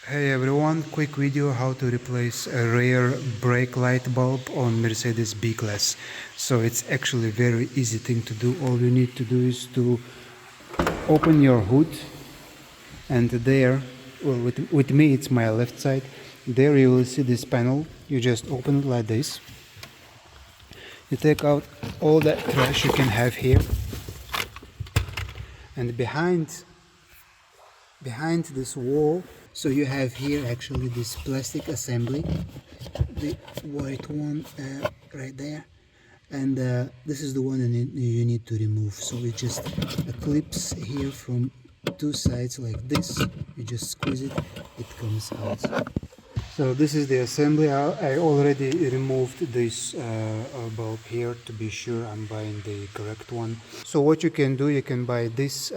Hey everyone, quick video how to replace a rear brake light bulb on Mercedes B Class. So it's actually very easy thing to do. All you need to do is to open your hood, and there, well, with me it's my left side, there you will see this panel. You just open it like this. You take out all that trash you can have here, and behind this wall, so you have here actually this plastic assembly, the white one right there, and this is the one you need to remove. So it just clips here from two sides like this. You just squeeze it, it comes out. So this is the assembly. I already removed this bulb here to be sure I'm buying the correct one. So what you can do, you can buy this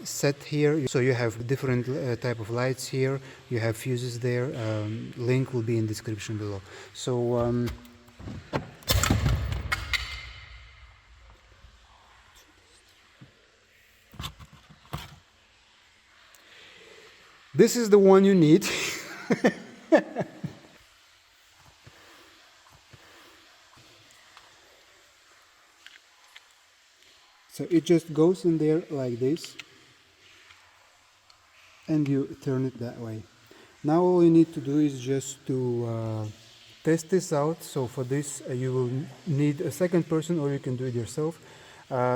set here. So you have different type of lights here. You have fuses there. Link will be in description below. So this is the one you need. So it just goes in there like this, and you turn it that way. Now all you need to do is just to test this out. So for this you will need a second person, or you can do it yourself.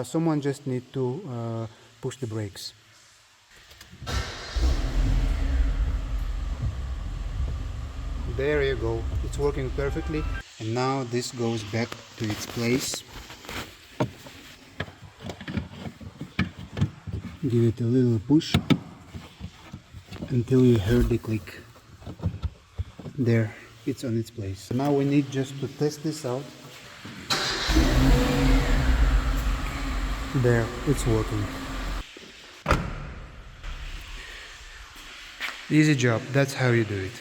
Someone just need to push the brakes. There you go, it's working perfectly. And now this goes back to its place. Give it a little push until you hear the click. There, it's on its place. Now we need just to test this out. There, it's working. Easy job, that's how you do it.